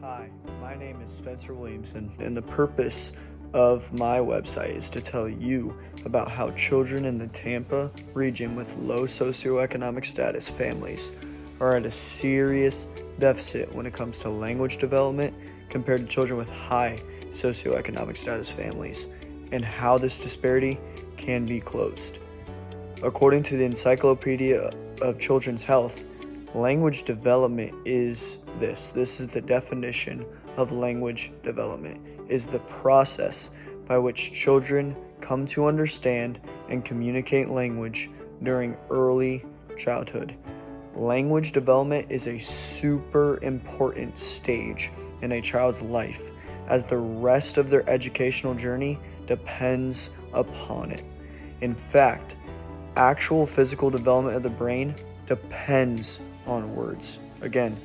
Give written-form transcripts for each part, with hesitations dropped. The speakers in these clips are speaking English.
Hi, my name is Spencer Williamson, and the purpose of my website is to tell you about how children in the Tampa region with low socioeconomic status families are at a serious deficit when it comes to language development compared to children with high socioeconomic status families, and how this disparity can be closed. According to the Encyclopedia of Children's Health, language development is this. This is the definition of language development, is the process by which children come to understand and communicate language during early childhood. Language development is a super important stage in a child's life, as the rest of their educational journey depends upon it. In fact, actual physical development of the brain depends on words. Again,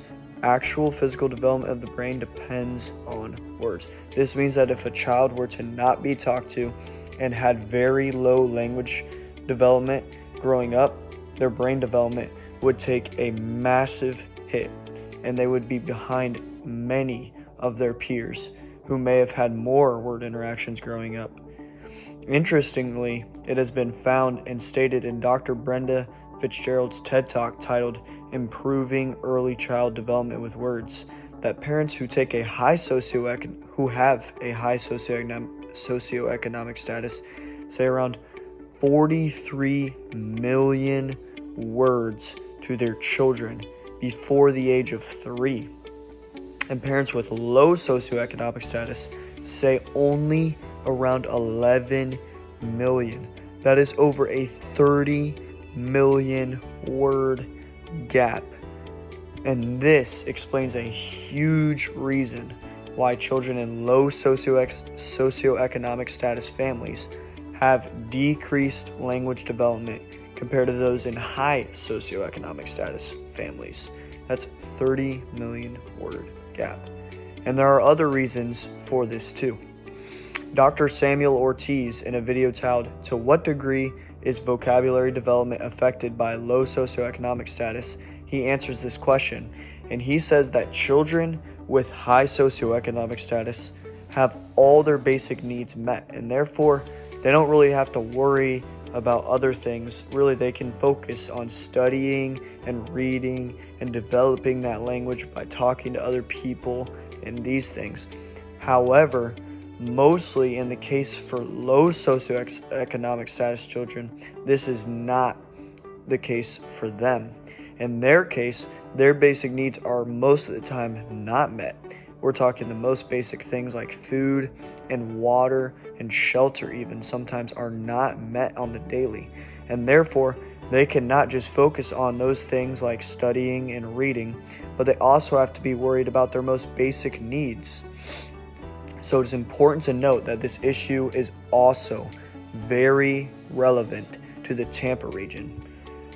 actual physical development of the brain depends on words. This means that if a child were to not be talked to and had very low language development growing up, their brain development would take a massive hit, and they would be behind many of their peers who may have had more word interactions growing up. Interestingly, it has been found and stated in Dr. Brenda Fitzgerald's TED Talk titled Improving Early Child Development with Words that parents who have a high socioeconomic status say around 43 million words to their children before the age of 3. And parents with low socioeconomic status say only around 11 million. That is over a 30 million word gap. And this explains a huge reason why children in low socioeconomic status families have decreased language development compared to those in high socioeconomic status families. That's 30 million word gap. And there are other reasons for this too. Dr. Samuel Ortiz, in a video titled "To What Degree is Vocabulary Development Affected by Low Socioeconomic Status?" he answers this question, and he says that children with high socioeconomic status have all their basic needs met, and therefore they don't really have to worry about other things. Really, they can focus on studying and reading and developing that language by talking to other people and these things. However, mostly in the case for low socioeconomic status children, this is not the case for them. In their case, their basic needs are most of the time not met. We're talking the most basic things like food and water and shelter even sometimes are not met on the daily. And therefore, they cannot just focus on those things like studying and reading, but they also have to be worried about their most basic needs. So it's important to note that this issue is also very relevant to the Tampa region.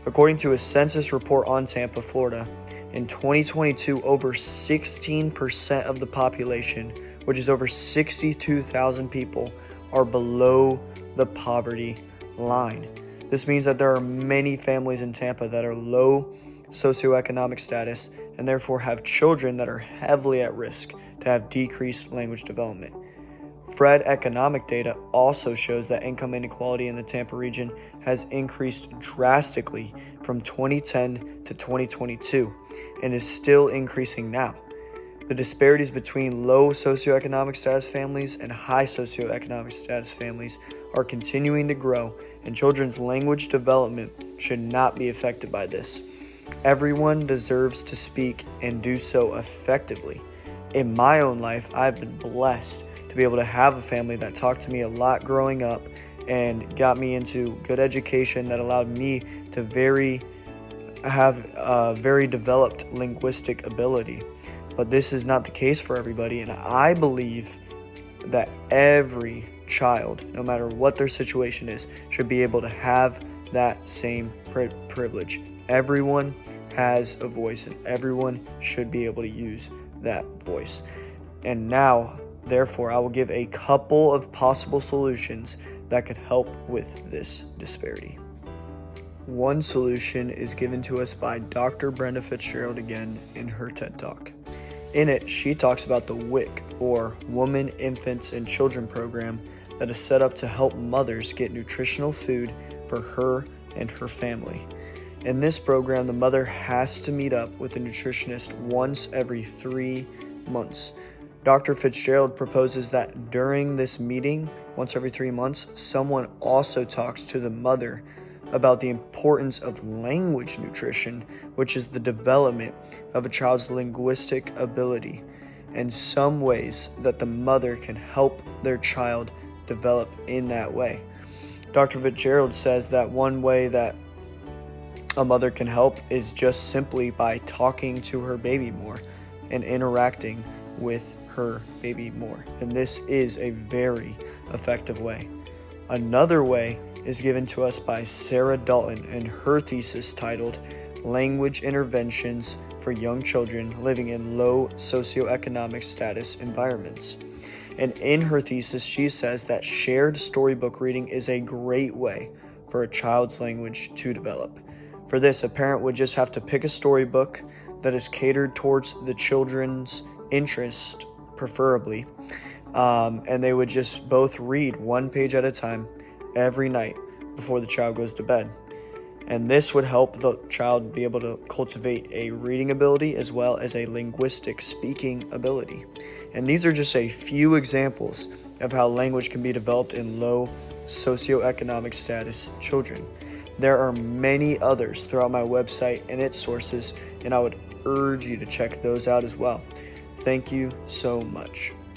According to a census report on Tampa, Florida, in 2022, over 16% of the population, which is over 62,000 people, are below the poverty line. This means that there are many families in Tampa that are low socioeconomic status and therefore have children that are heavily at risk to have decreased language development. Fred economic data also shows that income inequality in the Tampa region has increased drastically from 2010 to 2022 and is still increasing now. The disparities between low socioeconomic status families and high socioeconomic status families are continuing to grow, and children's language development should not be affected by this. Everyone deserves to speak and do so effectively. In my own life, I've been blessed to be able to have a family that talked to me a lot growing up and got me into good education that allowed me to have a very developed linguistic ability. But this is not the case for everybody, and I believe that every child, no matter what their situation is, should be able to have that same privilege. Everyone has a voice, and everyone should be able to use that voice. And now, therefore, I will give a couple of possible solutions that could help with this disparity. One solution is given to us by Dr. Brenda Fitzgerald again in her TED Talk. In it, she talks about the WIC, or Women, Infants, and Children program, that is set up to help mothers get nutritional food for her and her family. In this program, the mother has to meet up with a nutritionist once every 3 months. Dr. Fitzgerald proposes that during this meeting, once every 3 months, someone also talks to the mother about the importance of language nutrition, which is the development of a child's linguistic ability, and some ways that the mother can help their child develop in that way. Dr. Fitzgerald says that one way that a mother can help is just simply by talking to her baby more and interacting with her baby more. And this is a very effective way. Another way is given to us by Sarah Dalton in her thesis titled Language Interventions for Young Children Living in Low Socioeconomic Status Environments. And in her thesis, she says that shared storybook reading is a great way for a child's language to develop. For this, a parent would just have to pick a storybook that is catered towards the children's interest, preferably, and they would just both read one page at a time every night before the child goes to bed. And this would help the child be able to cultivate a reading ability as well as a linguistic speaking ability. And these are just a few examples of how language can be developed in low socioeconomic status children. There are many others throughout my website and its sources, and I would urge you to check those out as well. Thank you so much.